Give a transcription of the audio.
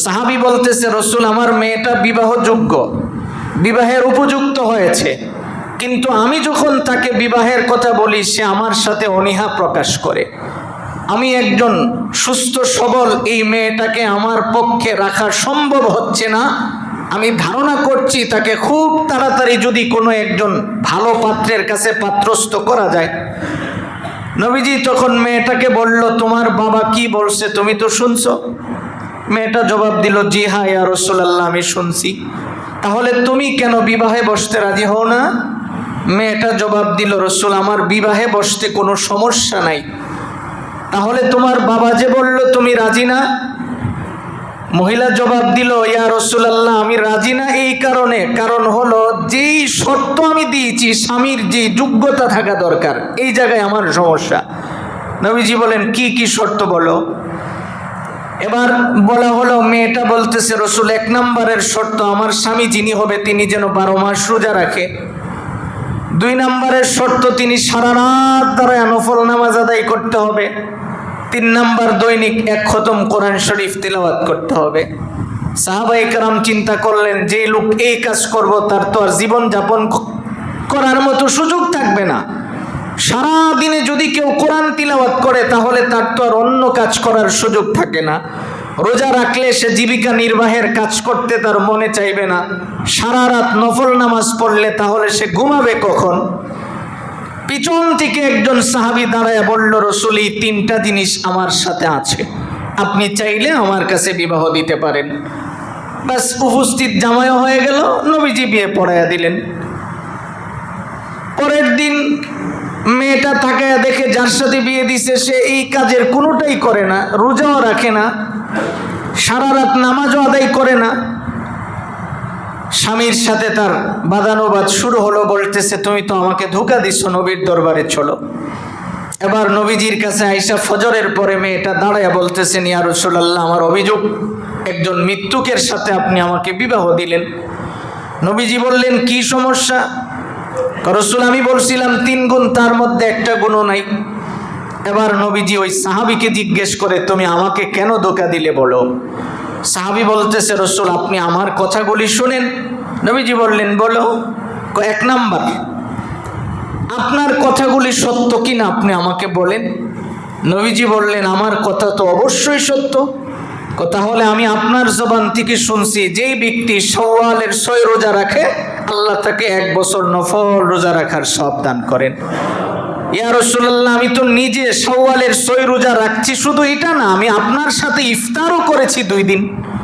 সাহাবী বলতেছে, রসুল আমার মেয়েটা বিবাহযোগ্য, বিবাহের উপযুক্ত হয়েছে, কিন্তু আমি যখন তাকে বিবাহের কথা বলি সে আমার সাথে অনীহা প্রকাশ করে। আমি একজন সুস্থ সবল এই মেয়েটাকে আমার পক্ষে রাখা সম্ভব হচ্ছে না। আমি ধারণা করছি তাকে খুব তাড়াতাড়ি যদি কোনো একজন ভালো পাত্রের কাছে পাত্রস্থ করা যায়। নবীজি তখন মেয়েটাকে বলল, তোমার বাবা কি বলছে তুমি তো শুনছো? মেয়েটা জবাব দিল, জি হ্যাঁ ইয়া রাসূলুল্লাহ, আমি শুনছি। তাহলে তুমি কেন বিবাহে বসতে রাজি হও না? মেয়েটা জবাব দিল, রসুল আমার বিবাহে বসতে কোনো সমস্যা নাই। তাহলে তোমার বাবা যে বলল তুমি রাজি না? মহিলা জবাব দিল, ইয়া রাসূলুল্লাহ আমি রাজি না এই কারণে, কারণ হলো যেই শর্ত আমি দিয়েছি স্বামীর যে যোগ্যতা থাকা দরকার, এই জায়গায় আমার সমস্যা। নবীজি বলেন, কি কি শর্ত বলো? এবার বলা হলো, মেয়েটা বলতেছে, রসুল 1 নম্বরের শর্ত আমার স্বামী যিনি হবে তিনি যেন 12 মাস রোজা রাখে। 2 নম্বরের শর্ত তিনি সারা রাত দাঁড়ায় নফল নামাজ আদায় করতে হবে। 3 নম্বর দৈনিক 1 খতম কোরআন শরীফ তিলাওয়াত করতে হবে। সাহাবায়ে কেরাম চিন্তা করলেন, যে লোক এই কাজ করব তার তো আর জীবন যাপন করার মতো সুযোগ থাকবে না। সারা দিনে যদি কেউ কোরআন তিলাওয়াত করে তাহলে তার তো আর অন্য কাজ করার সুযোগ থাকে না। রোজা রাখলে সে জীবিকা নির্বাহের কাজ করতে তার মনে চাইবে না। সারা রাত নফল নামাজ পড়লে তাহলে সে ঘুমাবে কখন? পিছন থেকে একজন সাহাবী দাঁড়ায় বলল, রসুল এই 3টা জিনিস আমার সাথে আছে, আপনি চাইলে আমার কাছে বিবাহ দিতে পারেন। বাস উপস্থিত জামাইও হয়ে গেল, নবীজি বিয়ে পড়াইয়া দিলেন। পরের দিন মেয়েটা তাকায়া দেখে যার সাথে বিয়ে দিছে সে এই কাজের কোনোটাই করে না, রোজাও রাখে না, সারা রাত নামাজও আদায় করে না। স্বামীর সাথে তার বাদানুবাদ শুরু হলো, বলতেছে তুমি তো আমাকে ধোঁকা দিচ্ছ, নবীর দরবারে চলো। এবার নবীজির কাছে আইসা ফজরের পরে মেয়েটা দাঁড়ায়া বলতেছেন, ইয়া রাসূলুল্লাহ আমার অভিযোগ একজন মৃত্যুকের সাথে আপনি আমাকে বিবাহ দিলেন। নবীজি বললেন, কি সমস্যা? রসুল আমি বলছিলাম 3 গুণ, তার মধ্যে একটা গুণও নাই। এবার নবীজি ওই সাহাবীকে জিজ্ঞেস করে, তুমি আমাকে কেন ধোঁকা দিলে বলো? সাহাবী বলতেছে, রসুল আপনি আমার কথাগুলি শুনেন। নবীজি বললেন, বলো। 1 নাম্বার, আপনার কথাগুলি সত্য কিনা আপনি আমাকে বলেন। নবীজি বললেন, আমার কথা তো অবশ্যই সত্য। তাহলে আমি আপনার জবান থেকে শুনছি যেই ব্যক্তি শাওয়ালের 6 রোজা রাখে আল্লাহ তাকে 1 বছর নফল রোজা রাখার সওয়াব দান করেন। ইয়া রাসূলুল্লাহ আমি তো নিজে শাওয়ালের 6 রোজা রাখছি, শুধু এটা না আমি আপনার সাথে ইফতারও করেছি 2 দিন।